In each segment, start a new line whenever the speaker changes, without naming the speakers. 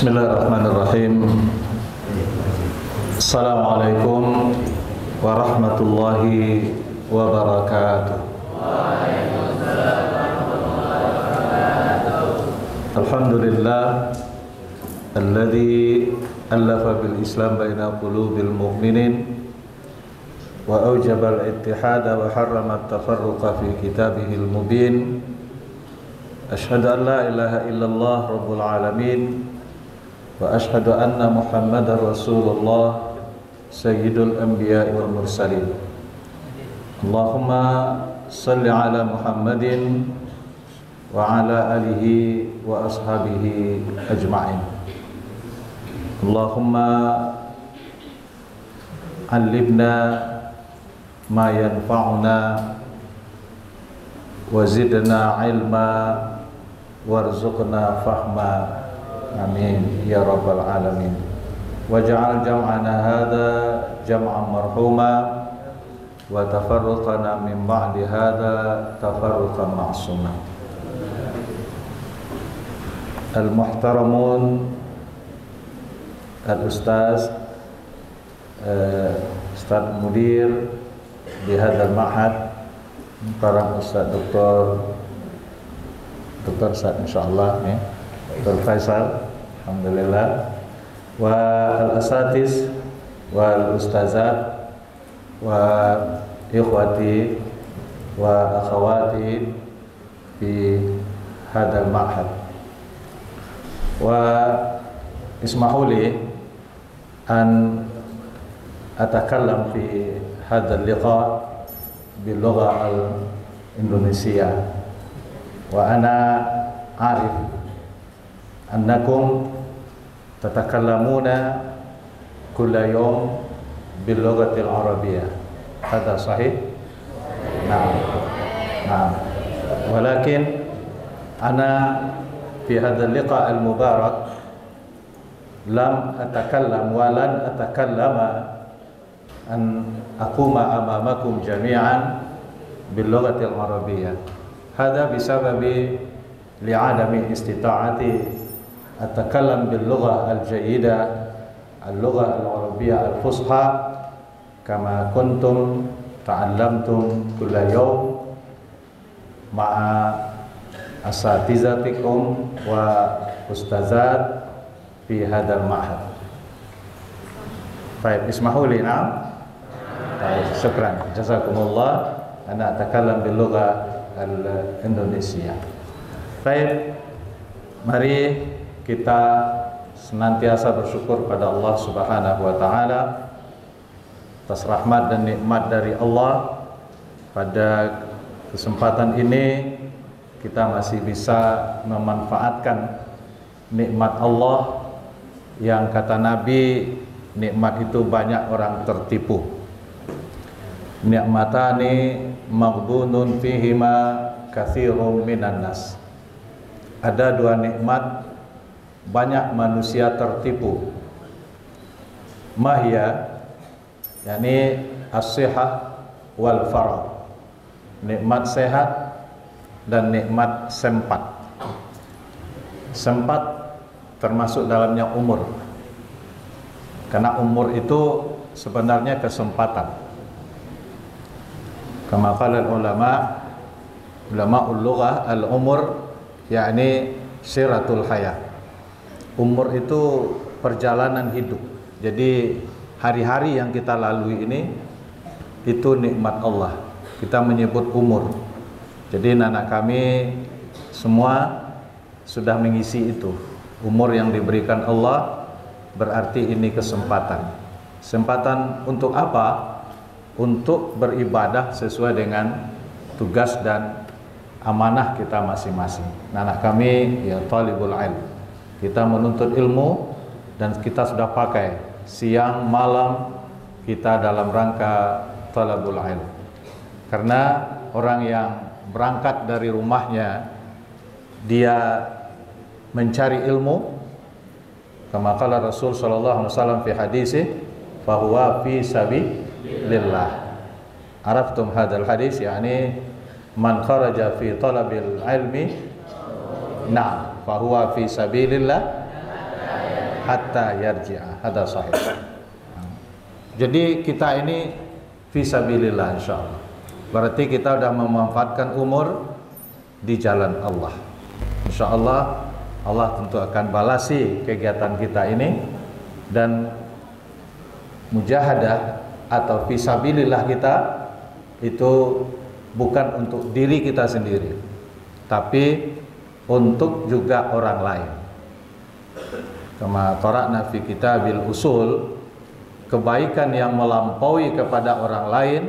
Bismillahirrahmanirrahim. Assalamualaikum warahmatullahi wabarakatuh. Alhamdulillah alladzi allafa bil Islam baina qulubil mu'minin wa awjaba al-ittihada wa harrama at-tafarruqa fi kitabihil mubin. Asyhadu an la ilaha illallah rabbul alamin wa asyhadu anna Muhammadar Rasulullah sayyidul anbiya'i wal mursalin. Allahumma salli ala Muhammadin wa ala alihi wa ashabihi ajma'in. Allahumma allimna ma yanfa'una wa zidna ilma warzuqna fahma. Amin ya rabbal alamin. Waj'al jam'ana hadha jam'an marhuma wa tafarruqana min ba'di hadha tafarruqan ma'suma. Al-muhtaramun al-ustaz Ustaz Mudir di hadzal ma'had, para Ustaz Doktor Ustaz insyaallah ya, Dr. Faisal, alhamdulillah, wa al-asatiz wal ustazat wa ikhwati wa akhawati fi hadzal ma'had. Wa ismahuli an atakallam fi hadzal liqa bil lugha al-Indonesia wa ana arif annakum tatakallamuna kulla yawm bil lughatil arabiyyah. Hadha sahih? Na'am. Walakin ana fi hadzal liqa al mubarak lam atakallam wa lan atakallama an aquma amamakum jami'an bil lughatil arabiyyah. Hadha bisababi li'adami istita'ati atakallam bil lugha al-jayyida al-lugha al-arabiyyah al-fusha kama kuntum ta'allamtum kulla yawm ma'a asatizatikum wa ustazat fi hadzal ma'had. Baik, ismahuli na'am. Baik, syukran. Jazakumullah. Ana atakallam bil lugha al-Indonesia. Baik, mari kita senantiasa bersyukur pada Allah Subhanahu wa taala atas rahmat dan nikmat dari Allah. Pada kesempatan ini kita masih bisa memanfaatkan nikmat Allah yang kata Nabi, nikmat itu banyak orang tertipu. Ni'matani maghbunun fihima katsirun minan nas. Ada dua nikmat banyak manusia tertipu. Mahya, yakni as-sihah wal faragh. Nikmat sehat dan nikmat sempat. Sempat termasuk dalamnya umur. Karena umur itu sebenarnya kesempatan. Kama qala ulama ul-lughah al-umur yakni siratul hayat. Umur itu perjalanan hidup. Jadi hari-hari yang kita lalui ini itu nikmat Allah. Kita menyebut umur. Jadi anak kami semua sudah mengisi itu. Umur yang diberikan Allah berarti ini kesempatan. Kesempatan untuk apa? Untuk beribadah sesuai dengan tugas dan amanah kita masing-masing. Anak kami ya talibul ilm. Kita menuntut ilmu dan kita sudah pakai siang malam kita dalam rangka talabul ilm. Karena orang yang berangkat dari rumahnya dia mencari ilmu, kama qala Rasul sallallahu alaihi wasallam fi hadisih, fa huwa fi sabilillah. Araftum hadzal hadis, yakni man kharaja fi talabil ilmi, na'am, fa huwa fi sabilillah hatta yarji'a. Hada sahih. Jadi kita ini fisabilillah insyaallah. Berarti kita sudah memanfaatkan umur di jalan Allah. Insyaallah Allah tentu akan balasi kegiatan kita ini, dan mujahadah atau fisabilillah kita itu bukan untuk diri kita sendiri, tapi untuk juga orang lain. Kama qara'na fi kitabil usul, kebaikan yang melampaui kepada orang lain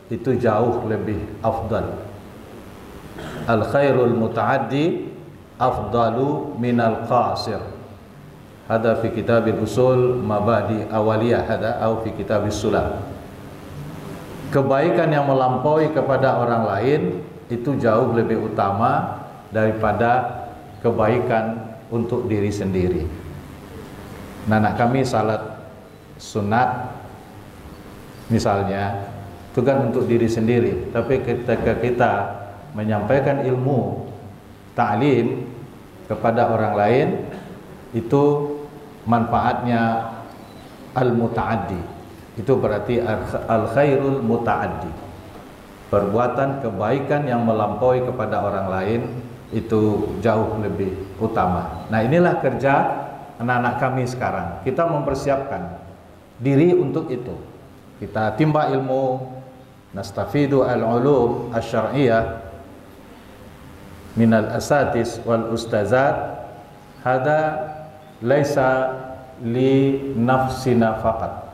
itu jauh lebih afdal. Al khairul muta'addi afdalu minal qasir. Hada fi kitabil usul mabadi awaliyah hada atau fi kitabis sulam. Kebaikan yang melampaui kepada orang lain itu jauh lebih utama daripada kebaikan untuk diri sendiri. Nah, anak kami salat sunat misalnya itu kan untuk diri sendiri, tapi ketika kita menyampaikan ilmu ta'lim kepada orang lain itu manfaatnya al-muta'addi. Itu berarti al-khairul muta'addi. Perbuatan kebaikan yang melampaui kepada orang lain itu jauh lebih utama. Nah, inilah kerja anak-anak kami sekarang. Kita mempersiapkan diri untuk itu. Kita timba ilmu, nastafidu al-ulum asy-syar'iyyah minal asatis wal ustazat. Hada laisa li nafsina faqat,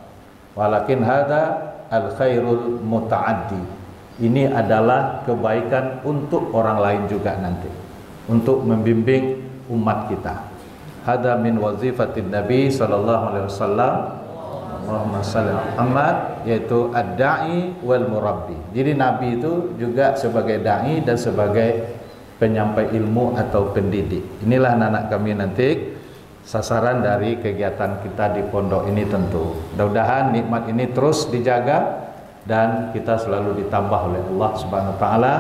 walakin hada al khairul muta'addi. Ini adalah kebaikan untuk orang lain juga nanti, untuk membimbing umat kita. Hada min wazifatin Nabi sallallahu alaihi wasallam, Allahumma shalli ala Muhammad, yaitu ad-da'i wal murabbi. Jadi Nabi itu juga sebagai dai dan sebagai penyampai ilmu atau pendidik. Inilah anak-anak kami nanti sasaran dari kegiatan kita di pondok ini tentu. Mudah-mudahan nikmat ini terus dijaga dan kita selalu ditambah oleh Allah Subhanahu wa taala,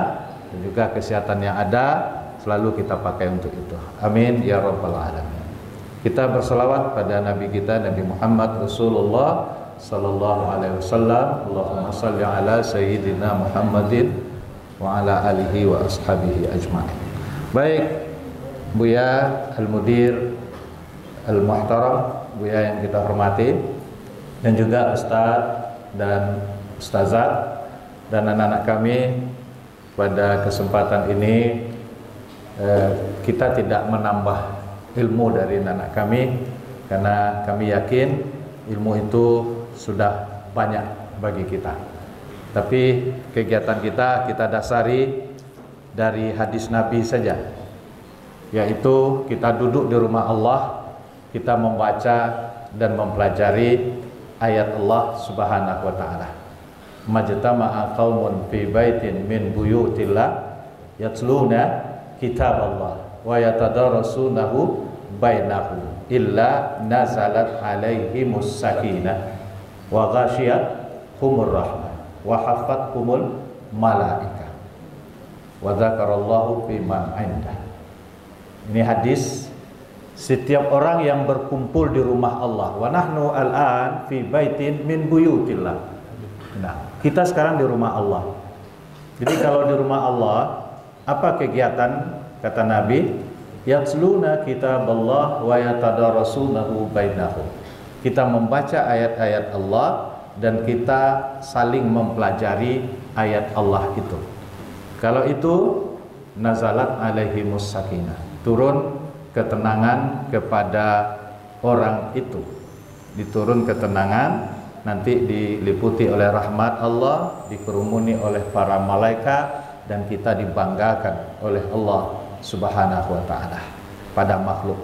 dan juga kesehatan yang ada selalu kita pakai untuk itu. Amin ya rabbal alamin. Kita berselawat pada Nabi kita, Nabi Muhammad Rasulullah sallallahu alaihi wasallam. Allahumma shalli ala sayyidina Muhammadin wa ala alihi wa ashabihi ajma'in. Baik, Buya Al-Mudir Al-Muhtaram, Buya yang kita hormati, dan juga Ustaz dan Ustazat dan anak-anak kami, pada kesempatan ini kita tidak menambah ilmu dari anak kami, karena kami yakin ilmu itu sudah banyak bagi kita. Tapi kegiatan kita dasari dari hadis Nabi saja, yaitu kita duduk di rumah Allah, kita membaca dan mempelajari ayat Allah Subhanahu wa taala. Majtama'a qaumun fi baitin min buyutillah yatluna kitaballah wa yatadarasunahu bainahum illa nazalat alaihimus sakinah wa ghashiyatuhumur rahmah wa hafathumul malaika wa dzakarallahu fi man indah. Ini hadis setiap orang yang berkumpul di rumah Allah. Wa nahnu al-an fi baitin min buyutillah. Nah, kita sekarang di rumah Allah. Jadi kalau di rumah Allah, apa kegiatan? Kata Nabi, yatsluna kitaballah wa yatadarasunahu bainahum. Kita membaca ayat-ayat Allah dan kita saling mempelajari ayat Allah itu. Kalau itu nazalat alaihimus sakinah, turun ketenangan kepada orang itu. Diturun ketenangan, nanti diliputi oleh rahmat Allah, dikerumuni oleh para malaikat, dan kita dibanggakan oleh Allah Subhanahu wa ta'ala pada makhluk.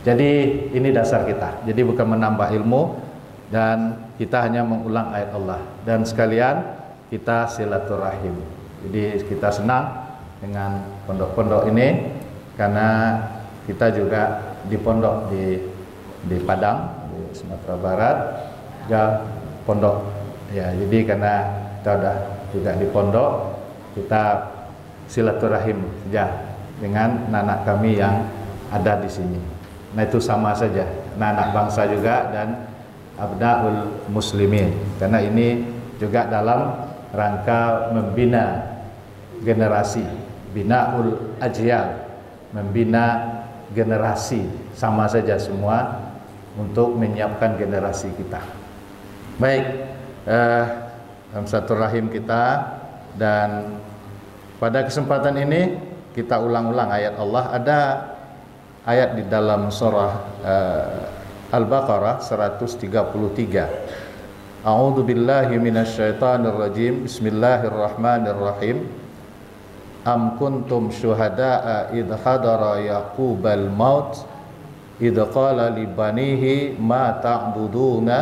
Jadi ini dasar kita. Jadi bukan menambah ilmu, dan kita hanya mengulang ayat Allah. Dan sekalian kita silaturahim. Jadi kita senang dengan pondok-pondok ini, karena kita juga di pondok di Padang, di Sumatera Barat, ya pondok. Ya, jadi karena kita udah juga di pondok, kita silaturahim saja dengan anak kami yang ada di sini. Nah, itu sama saja. anak bangsa juga dan abnaul muslimin, karena ini juga dalam rangka membina generasi, binaul ajyal, membina generasi, sama saja semua untuk menyiapkan generasi kita. Baik, dalam satu rahim kita, dan pada kesempatan ini kita ulang-ulang ayat Allah. Ada ayat di dalam surah Al-Baqarah 133. A'udzu billahi minasyaitonir rajim. Bismillahirrahmanirrahim. Am kuntum syuhada'a idh hadara yaqubal maut idh qala li banihi ma ta'buduna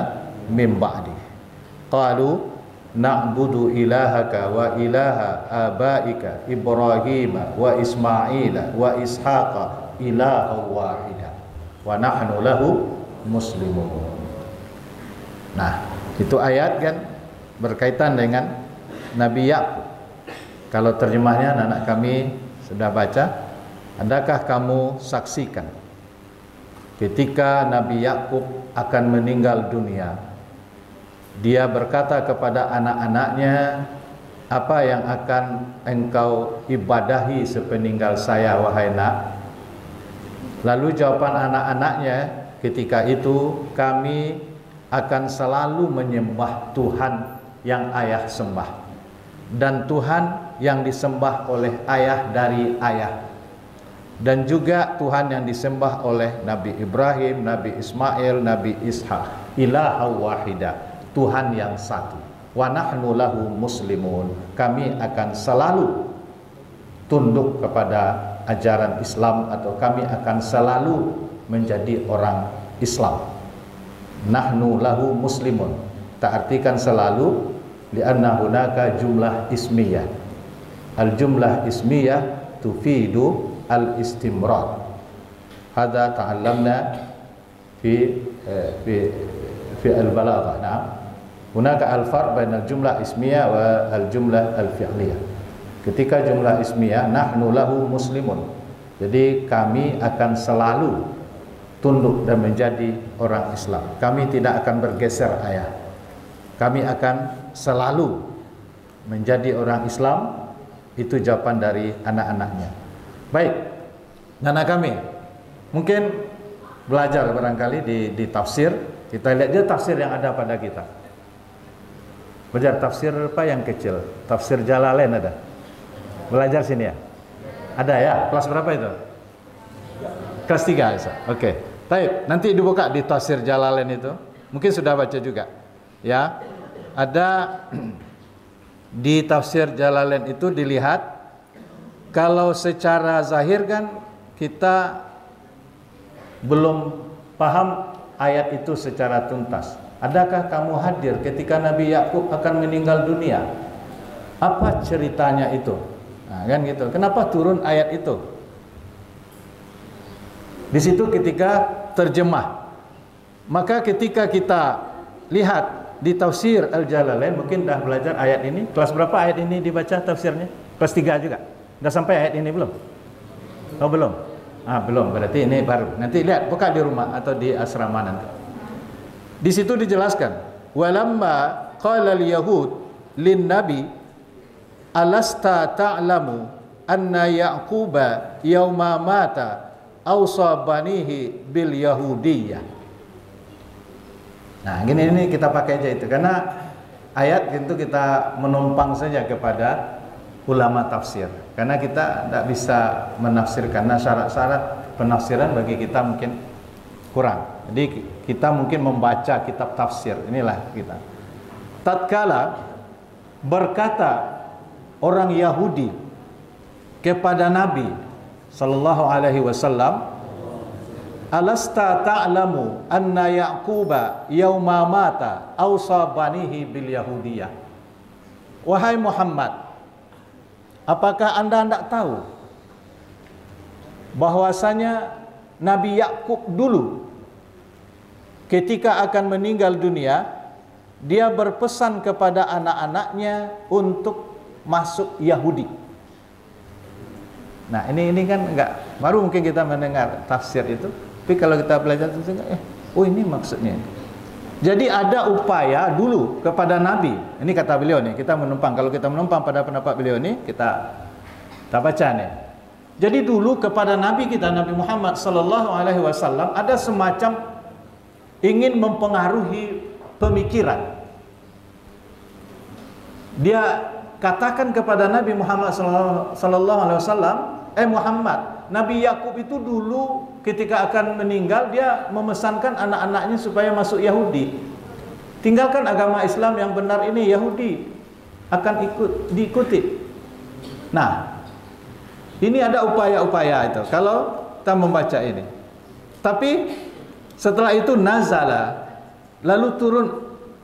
min ba'di qalu na'budu ilahaka wa ilaha abaika Ibrahim wa Ismail wa Ishaqa ilaha wahida wa nahnu lahu muslimun. Nah, itu ayat kan berkaitan dengan Nabi Yakub. Kalau terjemahnya anak kami sudah baca, adakah kamu saksikan ketika Nabi Yakub akan meninggal dunia, dia berkata kepada anak-anaknya, apa yang akan engkau ibadahi sepeninggal saya wahai nak? Lalu jawaban anak-anaknya ketika itu, kami akan selalu menyembah Tuhan yang ayah sembah, dan Tuhan yang disembah oleh ayah dari ayah, dan juga Tuhan yang disembah oleh Nabi Ibrahim, Nabi Ismail, Nabi Ishak, ilaha wahida, Tuhan yang satu. Wa nahnu lahu muslimun, kami akan selalu tunduk kepada ajaran Islam, atau kami akan selalu menjadi orang Islam. Nahnu lahu muslimun, tak artikan selalu, lianna hunaka jumlah ismiyah. Al jumlah ismiyah tufidu al istimrar. Hadza ta'allamna fi al-balaghah. Na'am. Hunaka al-farq bainal jumlah ismiyah wa al-jumlah al-fi'liyah. Ketika jumlah ismiyah, nahnu lahu muslimun, jadi kami akan selalu tunduk dan menjadi orang Islam. Kami tidak akan bergeser ayah. Kami akan selalu menjadi orang Islam. Itu jawaban dari anak-anaknya. Baik, anak kami mungkin belajar barangkali di tafsir. Kita lihat dia tafsir yang ada pada kita. Belajar tafsir apa yang kecil? Tafsir Jalalain ada? Belajar sini ya? Ada ya? Kelas berapa itu? Kelas 3 Isa. Oke. Baik, nanti dibuka di tafsir Jalalain itu. Mungkin sudah baca juga. Ya. Ada di tafsir Jalalain itu dilihat, kalau secara zahir kan kita belum paham ayat itu secara tuntas. Adakah kamu hadir ketika Nabi Yakub akan meninggal dunia? Apa ceritanya itu? Nah, kan gitu. Kenapa turun ayat itu? Di situ ketika terjemah. Maka ketika kita lihat di tafsir Al-Jalalain, mungkin dah belajar ayat ini. Kelas berapa ayat ini dibaca tafsirnya? Kelas 3 juga. Dah sampai ayat ini belum? Oh belum? Belum. Berarti ini baru. Nanti lihat, buka di rumah atau di asrama nanti. Di situ dijelaskan, walamma qala al-yahud lin nabi alasta ta'lamu anna yaquba yauma mata awsa banihi bil yahudiyah. Nah, ini kita pakai aja itu, karena ayat itu kita menumpang saja kepada ulama tafsir, karena kita tidak bisa menafsirkan. Karena syarat-syarat penafsiran bagi kita mungkin kurang. Jadi kita mungkin membaca kitab tafsir, inilah kita. Tatkala berkata orang Yahudi kepada Nabi sallallahu alaihi wasallam, alasta ta'lamu anna yaquba yauma mata awsa banihi bil yahudiyah. Wahai Muhammad, apakah Anda tidak tahu bahwasanya Nabi Yakub dulu ketika akan meninggal dunia, dia berpesan kepada anak-anaknya untuk masuk Yahudi. Nah, ini kan enggak baru mungkin kita mendengar tafsir itu, tapi kalau kita belajar itu Oh, ini maksudnya. Jadi ada upaya dulu kepada Nabi. Ini kata beliau nih, kita menumpang. Kalau kita menumpang pada pendapat beliau nih, kita baca nih. Jadi dulu kepada Nabi kita, Nabi Muhammad sallallahu alaihi wasallam, ada semacam ingin mempengaruhi pemikiran. Dia katakan kepada Nabi Muhammad sallallahu alaihi wasallam, Muhammad, Nabi Yakub itu dulu ketika akan meninggal dia memesankan anak-anaknya supaya masuk Yahudi. Tinggalkan agama Islam yang benar ini, Yahudi akan diikuti. Nah, ini ada upaya-upaya itu kalau kita membaca ini. Tapi setelah itu nazala, lalu turun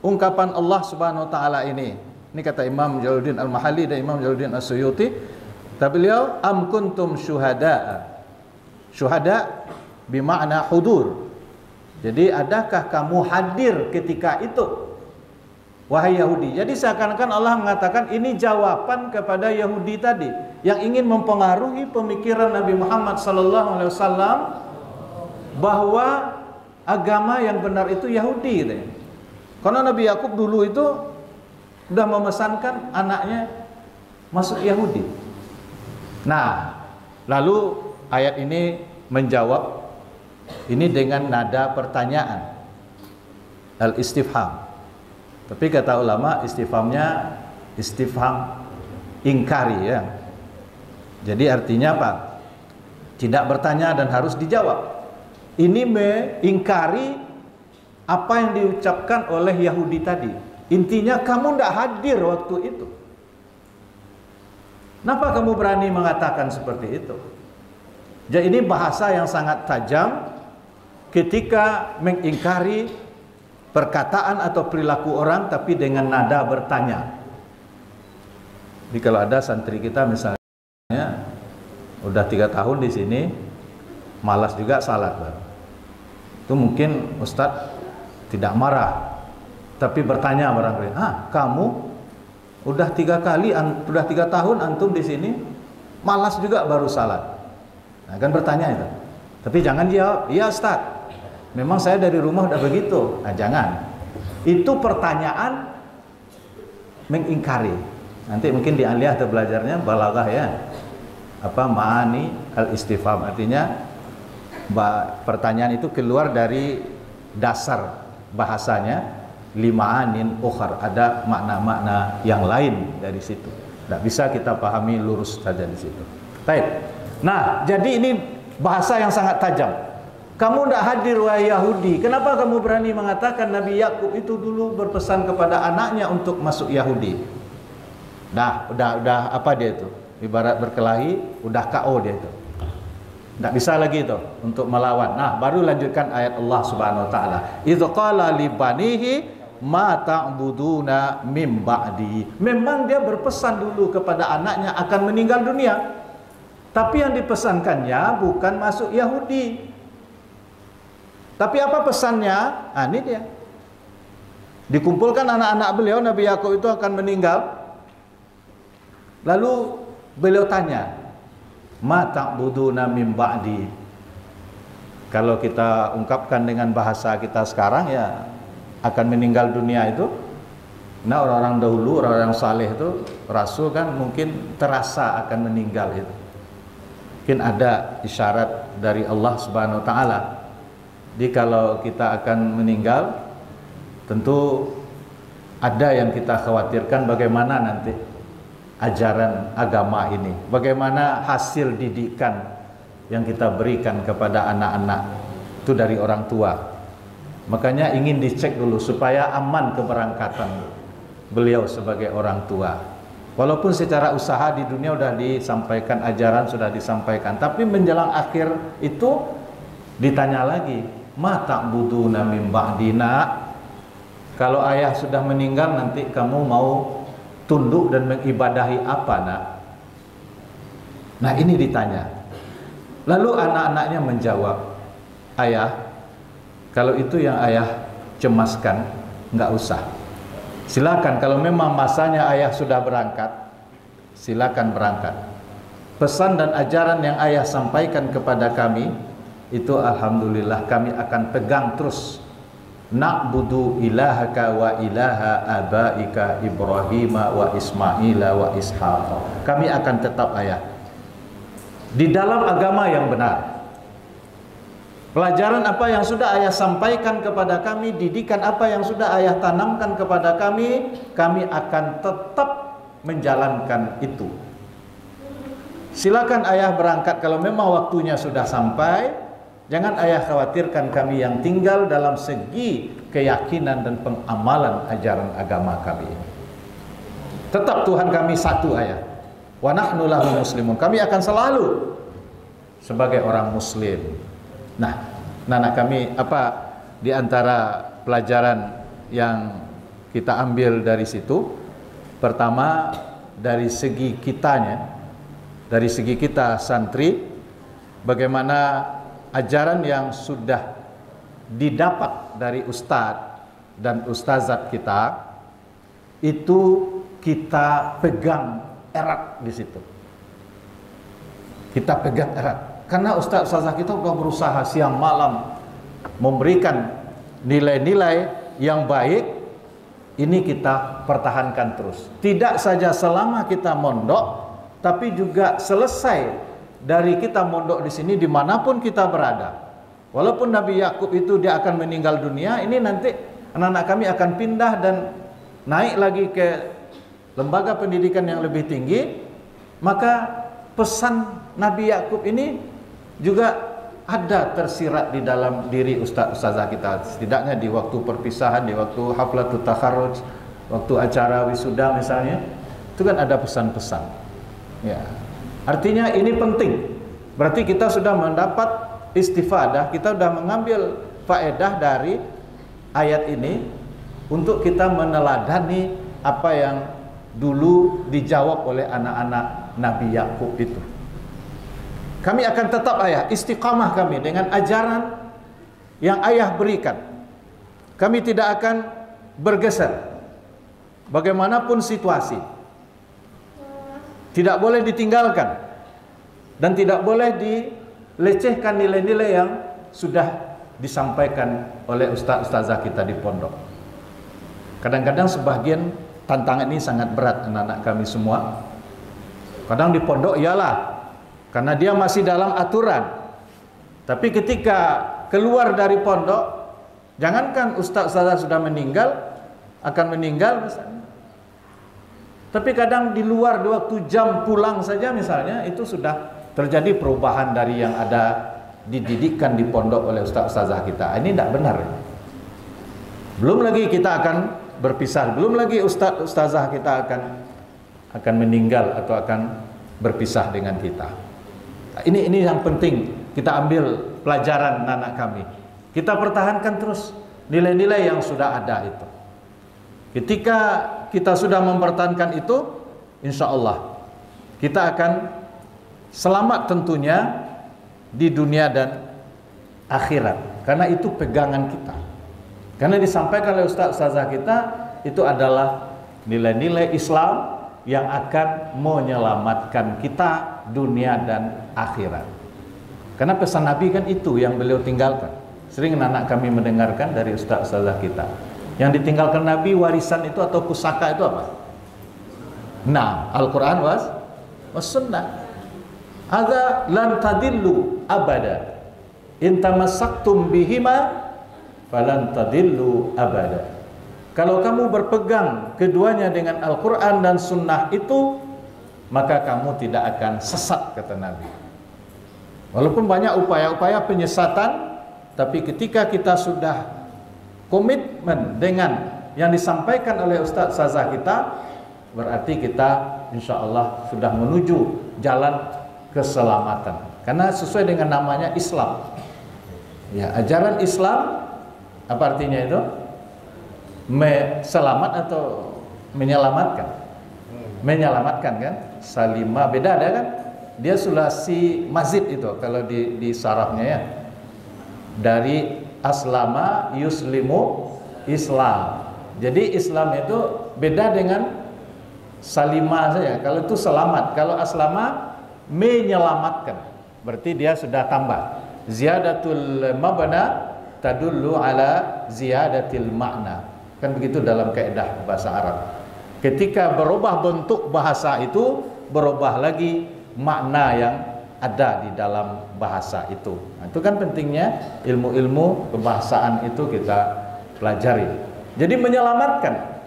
ungkapan Allah Subhanahu wa taala ini. Ini kata Imam Jalaluddin Al-Mahalli dan Imam Jalaluddin As-Suyuti. Kata beliau, am kuntum syuhada. Syuhada bermakna hudur. Jadi adakah kamu hadir ketika itu, wahai Yahudi? Jadi seakan-akan Allah mengatakan ini jawaban kepada Yahudi tadi yang ingin mempengaruhi pemikiran Nabi Muhammad sallallahu alaihi wasallam bahwa agama yang benar itu Yahudi gitu. Karena Nabi Yakub dulu itu sudah memesankan anaknya masuk Yahudi. Nah, lalu ayat ini menjawab ini dengan nada pertanyaan, al-istifham. Tapi kata ulama istifhamnya istifham ingkari ya. Jadi artinya apa? Tidak bertanya dan harus dijawab. Ini mengingkari apa yang diucapkan oleh Yahudi tadi. Intinya kamu tidak hadir waktu itu. Kenapa kamu berani mengatakan seperti itu? Jadi ini bahasa yang sangat tajam ketika mengingkari perkataan atau perilaku orang tapi dengan nada bertanya. Jadi kalau ada santri kita misalnya udah 3 tahun di sini, malas juga salat, itu mungkin Ustadz tidak marah, tapi bertanya barangkali, kamu udah 3 tahun antum di sini, malas juga baru salat. Nah, kan bertanya itu. Tapi jangan jawab, iya Ustaz, memang saya dari rumah udah begitu. Nah, jangan. Itu pertanyaan mengingkari. Nanti mungkin di aliyah atau belajarnya balaghah ya. Ma'ani al-istifham, artinya pertanyaan itu keluar dari dasar bahasanya, lima'anin ukhar, ada makna-makna yang lain dari situ. Tidak bisa kita pahami lurus saja di situ. Baik. Nah, jadi ini bahasa yang sangat tajam. Kamu tidak hadir wahai Yahudi. Kenapa kamu berani mengatakan Nabi Yakub itu dulu berpesan kepada anaknya untuk masuk Yahudi? Nah, udah apa dia itu? Ibarat berkelahi, udah KO dia itu. Tidak bisa lagi itu untuk melawan. Nah, baru lanjutkan ayat Allah Subhanahu wa taala. Idz qala li banihi ma ta'buduna mim ba'di. Memang dia berpesan dulu kepada anaknya akan meninggal dunia. Tapi yang dipesankannya bukan masuk Yahudi. Tapi apa pesannya? Ini dia. Dikumpulkan anak-anak beliau, Nabi Yakub itu akan meninggal. Lalu beliau tanya, ma ta'buduna mim ba'di. Kalau kita ungkapkan dengan bahasa kita sekarang ya, akan meninggal dunia itu. Nah, orang-orang dahulu, orang-orang saleh itu, rasul kan mungkin terasa akan meninggal itu. Mungkin ada isyarat dari Allah Subhanahu wa taala. Jadi kalau kita akan meninggal, tentu ada yang kita khawatirkan bagaimana nanti ajaran agama ini, bagaimana hasil didikan yang kita berikan kepada anak-anak itu dari orang tua. Makanya ingin dicek dulu supaya aman keberangkatan beliau sebagai orang tua. Walaupun secara usaha di dunia sudah disampaikan, ajaran sudah disampaikan, tapi menjelang akhir itu ditanya lagi, ma ta'buduna mim ba'dina. Kalau ayah sudah meninggal nanti kamu mau tunduk dan mengibadahi apa, nak? Nah, ini ditanya. Lalu anak-anaknya menjawab, ayah, kalau itu yang ayah cemaskan, nggak usah. Silakan, kalau memang masanya ayah sudah berangkat, silakan berangkat. Pesan dan ajaran yang ayah sampaikan kepada kami itu alhamdulillah kami akan pegang terus. Na'budu ilahaka wa ilaha abaika Ibrahim wa Ismaila wa Ishaq. Kami akan tetap ayah di dalam agama yang benar. Pelajaran apa yang sudah ayah sampaikan kepada kami, didikan apa yang sudah ayah tanamkan kepada kami akan tetap menjalankan itu. Silakan ayah berangkat kalau memang waktunya sudah sampai. Jangan ayah khawatirkan kami yang tinggal dalam segi keyakinan dan pengamalan ajaran agama kami ini. Tetap Tuhan kami satu ayah. Wa nahnu lahu muslimun. Kami akan selalu sebagai orang muslim. Nah, anak kami apa di antara pelajaran yang kita ambil dari situ? Pertama, dari segi kitanya, dari segi kita santri, bagaimana ajaran yang sudah didapat dari ustadz dan ustazat kita itu kita pegang erat di situ. Kita pegang erat karena ustadz ustazah kita sudah berusaha siang malam memberikan nilai-nilai yang baik. Ini kita pertahankan terus. Tidak saja selama kita mondok, tapi juga selesai dari kita mondok di sini dimanapun kita berada. Walaupun Nabi Yakub itu dia akan meninggal dunia, ini nanti anak-anak kami akan pindah dan naik lagi ke lembaga pendidikan yang lebih tinggi. Maka pesan Nabi Yakub ini juga ada tersirat di dalam diri ustaz-ustazah kita. Setidaknya di waktu perpisahan, di waktu haflatul takharruj, waktu acara wisuda misalnya, itu kan ada pesan-pesan. Ya. Artinya ini penting. Berarti kita sudah mendapat istifadah, kita sudah mengambil faedah dari ayat ini untuk kita meneladani apa yang dulu dijawab oleh anak-anak Nabi Yakub itu. Kami akan tetap ayah istiqamah kami dengan ajaran yang ayah berikan. Kami tidak akan bergeser bagaimanapun situasi. Tidak boleh ditinggalkan dan tidak boleh dilecehkan nilai-nilai yang sudah disampaikan oleh ustaz-ustazah kita di pondok. Kadang-kadang sebagian tantangan ini sangat berat anak-anak kami semua. Kadang di pondok iyalah karena dia masih dalam aturan. Tapi ketika keluar dari pondok, jangankan ustaz-ustazah sudah meninggal, akan meninggal misalnya. Tapi kadang di luar waktu jam pulang saja misalnya itu sudah terjadi perubahan dari yang ada dididikan di pondok oleh ustaz-ustazah kita. Ini tidak benar. Belum lagi kita akan berpisah, belum lagi ustaz-ustazah kita akan meninggal atau akan berpisah dengan kita. Ini yang penting kita ambil pelajaran anak kami. Kita pertahankan terus nilai-nilai yang sudah ada itu. Ketika kita sudah mempertahankan itu, insya Allah kita akan selamat tentunya di dunia dan akhirat. Karena itu pegangan kita. Karena disampaikan oleh ustaz-ustazah kita itu adalah nilai-nilai Islam yang akan menyelamatkan kita dunia dan akhirat. Karena pesan Nabi kan itu yang beliau tinggalkan. Sering anak kami mendengarkan dari ustaz-ustazah kita. Yang ditinggalkan Nabi warisan itu atau pusaka itu apa? Nah, Al-Quran was sunnah. Adza lan tadillu abada. In tamassaktum bihima falan tadillu abada. Kalau kamu berpegang keduanya dengan Al-Quran dan sunnah itu, maka kamu tidak akan sesat, kata Nabi. Walaupun banyak upaya-upaya penyesatan, tapi ketika kita sudah komitmen dengan yang disampaikan oleh ustaz-ustazah kita, berarti kita insya Allah sudah menuju jalan keselamatan. Karena sesuai dengan namanya Islam. Ya, ajaran Islam apa artinya itu? Selamat atau menyelamatkan? Menyelamatkan kan? Salimah beda ada kan? Dia sulasi mazid itu kalau di sarafnya ya. Dari aslama yuslimu Islam. Jadi Islam itu beda dengan salimah saja. Kalau itu selamat, kalau aslama menyelamatkan. Berarti dia sudah tambah. ziyadatul mabna tadullu ala ziyadatil makna. Kan begitu dalam kaidah bahasa Arab. Ketika berubah bentuk bahasa itu, berubah lagi makna yang ada di dalam bahasa itu. Nah, itu kan pentingnya ilmu-ilmu kebahasaan itu kita pelajari. Jadi menyelamatkan.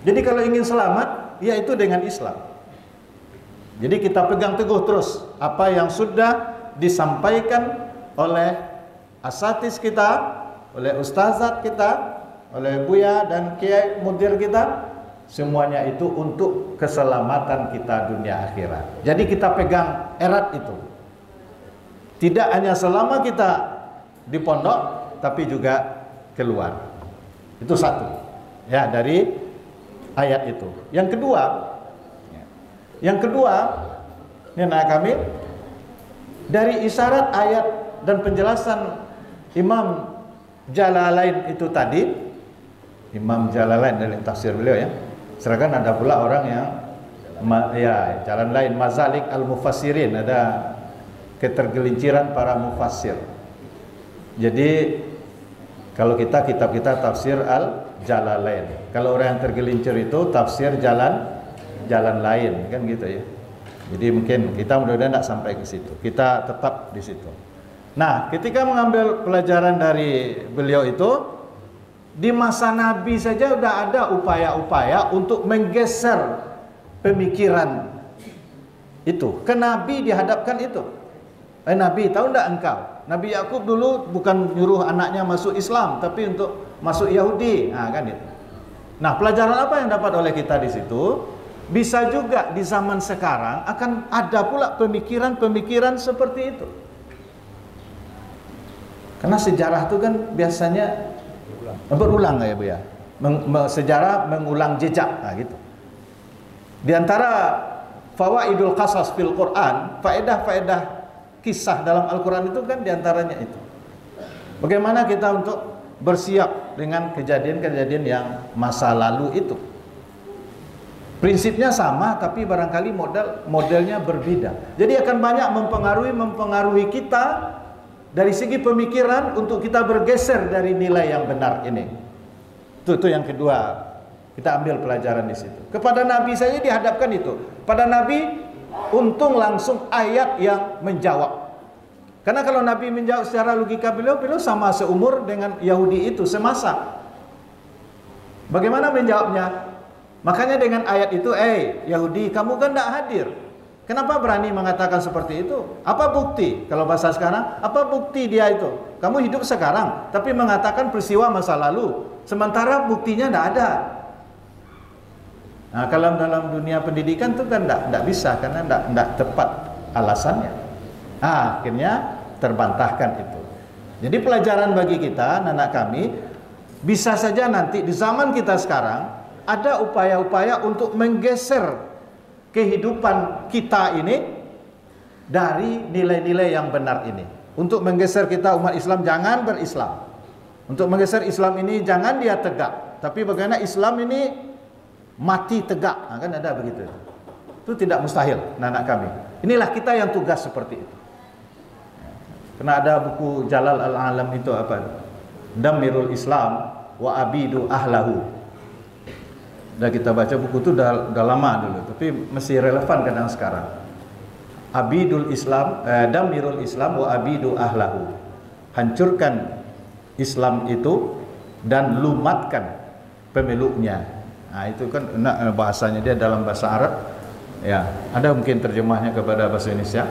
Jadi kalau ingin selamat, yaitu dengan Islam. Jadi kita pegang teguh terus apa yang sudah disampaikan oleh asatis kita, oleh ustazat kita, oleh buya dan kiai mudir kita. Semuanya itu untuk keselamatan kita dunia akhirat. Jadi kita pegang erat itu. Tidak hanya selama kita di pondok, tapi juga keluar. Itu satu. Ya, dari ayat itu. Yang kedua, ini anak kami, dari isyarat ayat dan penjelasan Imam Jalalain itu tadi, Imam Jalalain dari tafsir beliau ya. Sedangkan ada pula orang yang jalan lain, mazalik al-mufassirin, ada ketergelinciran para mufassir. Jadi kalau kitab kita tafsir al-Jalalain. Kalau orang yang tergelincir itu tafsir jalan lain, kan gitu ya. Jadi mungkin kita mudah-mudahan tidak sampai ke situ. Kita tetap di situ. Nah, ketika mengambil pelajaran dari beliau itu, di masa Nabi saja sudah ada upaya-upaya untuk menggeser pemikiran itu. Ke Nabi dihadapkan itu. Nabi, tahu tidak engkau? Nabi Yakub dulu bukan nyuruh anaknya masuk Islam, tapi untuk masuk Yahudi. Nah, kan itu. Nah, pelajaran apa yang dapat oleh kita di situ? Bisa juga di zaman sekarang akan ada pula pemikiran-pemikiran seperti itu. Karena sejarah itu kan biasanya berulang ya Bu ya. Sejarah mengulang jejak, nah, gitu. Di antara fawaidul qasas fil Quran, faedah-faedah kisah dalam Al-Quran itu kan diantaranya itu. Bagaimana kita untuk bersiap dengan kejadian-kejadian yang masa lalu itu. Prinsipnya sama, tapi barangkali modelnya berbeda. Jadi akan banyak mempengaruhi kita dari segi pemikiran untuk kita bergeser dari nilai yang benar ini. Itu yang kedua. Kita ambil pelajaran di situ. Kepada Nabi saja dihadapkan itu. Pada Nabi untung langsung ayat yang menjawab. Karena kalau Nabi menjawab secara logika beliau sama seumur dengan Yahudi itu semasa. Bagaimana menjawabnya? Makanya dengan ayat itu, Yahudi, kamu kan tidak hadir. Kenapa berani mengatakan seperti itu? Apa bukti? Kalau bahasa sekarang, apa bukti dia itu? Kamu hidup sekarang, tapi mengatakan peristiwa masa lalu. Sementara buktinya tidak ada. Nah, kalau dalam dunia pendidikan itu kan tidak bisa, karena tidak tepat alasannya. Nah, akhirnya terbantahkan itu. Jadi pelajaran bagi kita, anak kami, bisa saja nanti di zaman kita sekarang, ada upaya-upaya untuk menggeser kehidupan kita ini dari nilai-nilai yang benar ini. Untuk menggeser kita umat Islam jangan berislam. Untuk menggeser Islam ini jangan dia tegak, tapi bagaimana Islam ini mati tegak. Nah, kan ada begitu. Itu tidak mustahil, anak kami. Inilah kita yang tugas seperti itu. Karena ada buku Jalal al-Alam itu apa? Damirul Islam wa abidu ahlahu. Udah kita baca buku itu udah lama dulu, tapi masih relevan kadang sekarang. Abidul Islam, damirul Islam wa abidu ahlahu. Hancurkan Islam itu dan lumatkan pemeluknya. Nah, itu kan bahasanya dia dalam bahasa Arab. Ya, ada mungkin terjemahnya kepada bahasa Indonesia.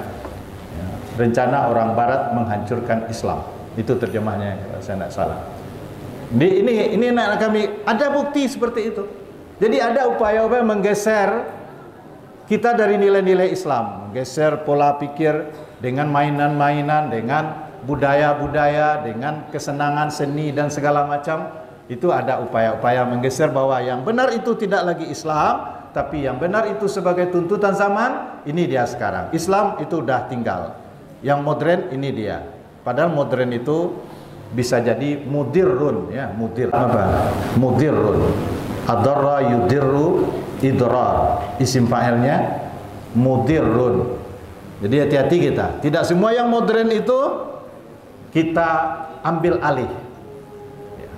Ya, rencana orang Barat menghancurkan Islam. Itu terjemahnya kalau saya tidak salah. Ini anak kami ada bukti seperti itu. Jadi ada upaya-upaya menggeser kita dari nilai-nilai Islam, menggeser pola pikir dengan mainan-mainan, dengan budaya-budaya, dengan kesenangan seni dan segala macam. Itu ada upaya-upaya menggeser bahwa yang benar itu tidak lagi Islam, tapi yang benar itu sebagai tuntutan zaman. Ini dia sekarang. Islam itu udah tinggal. Yang modern ini dia. Padahal modern itu bisa jadi mudirrun, ya, mudir apa? Mudirrun. Adarra yudirru idrar. Isim fa'ilnya mudirrun. Jadi hati-hati kita. Tidak semua yang modern itu kita ambil alih. Ya.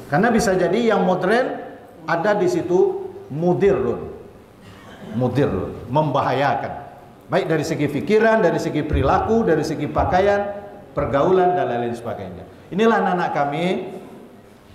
Karena bisa jadi yang modern ada di situ mudirun, membahayakan. Baik dari segi pikiran, dari segi perilaku, dari segi pakaian, pergaulan dan lain-lain sebagainya. Inilah anak-anak kami.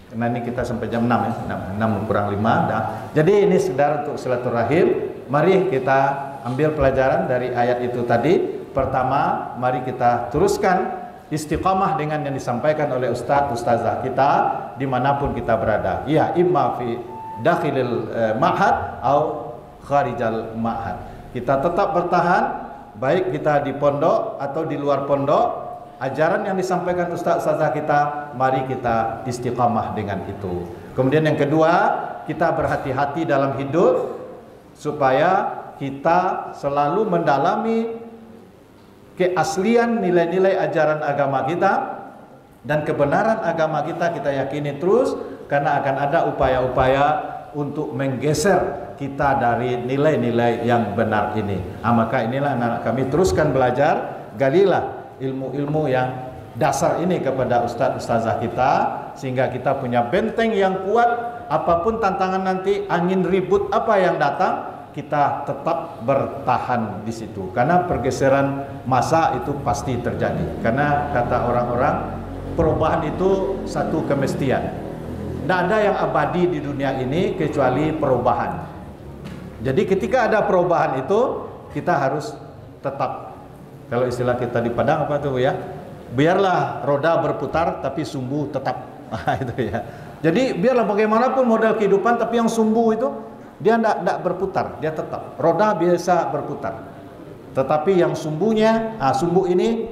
Karena ini kita sampai jam 6 ya, 6 kurang 5. Nah, jadi ini sekedar untuk silaturahim. Mari kita ambil pelajaran dari ayat itu tadi. Pertama, mari kita teruskan istiqamah dengan yang disampaikan oleh ustazah kita dimanapun kita berada. Ya, imma fi dakhilil ma'had atau kharijal ma'had. Kita tetap bertahan, baik kita di pondok atau di luar pondok. Ajaran yang disampaikan ustazah kita, mari kita istiqamah dengan itu. Kemudian yang kedua, kita berhati-hati dalam hidup supaya kita selalu mendalami keaslian nilai-nilai ajaran agama kita, dan kebenaran agama kita yakini terus, karena akan ada upaya-upaya untuk menggeser kita dari nilai-nilai yang benar ini. Maka inilah anak-anak kami teruskan belajar, galilah ilmu-ilmu yang dasar ini kepada ustaz-ustazah kita, sehingga kita punya benteng yang kuat. Apapun tantangan nanti, angin ribut apa yang datang, kita tetap bertahan di situ. Karena pergeseran masa itu pasti terjadi. Karena kata orang-orang, perubahan itu satu kemestian. Tidak ada yang abadi di dunia ini kecuali perubahan. Jadi ketika ada perubahan itu, kita harus tetap, kalau istilah kita di Padang apa tuh ya, biarlah roda berputar tapi sumbu tetap. Itu ya. Jadi biarlah bagaimanapun model kehidupan, tapi yang sumbu itu dia tidak berputar, dia tetap. Roda biasa berputar. Tetapi yang sumbunya, sumbu ini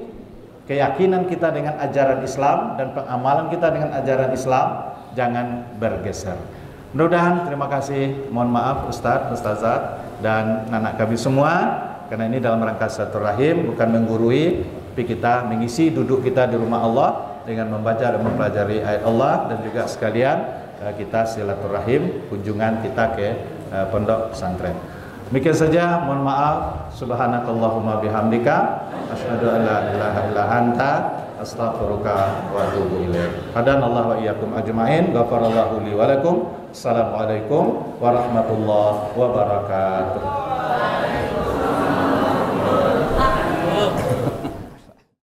keyakinan kita dengan ajaran Islam dan pengamalan kita dengan ajaran Islam, jangan bergeser. Mudah-mudahan, terima kasih, mohon maaf Ustadz, Ustazat dan anak kami semua, karena ini dalam rangka silaturahim, bukan menggurui, tapi kita mengisi duduk kita di rumah Allah dengan membaca dan mempelajari ayat Allah, dan juga sekalian kita silaturahim kunjungan kita ke pondok pesantren. Demikian saja, mohon maaf. Subhanakallahumma bihamdika asyhadu an la ilaha illa anta astaghfiruka wa atubu ilaik. Hadanallahu wa iyyakum ajmain. Ghafarallahu li wa lakum. Assalamualaikum warahmatullahi wabarakatuh.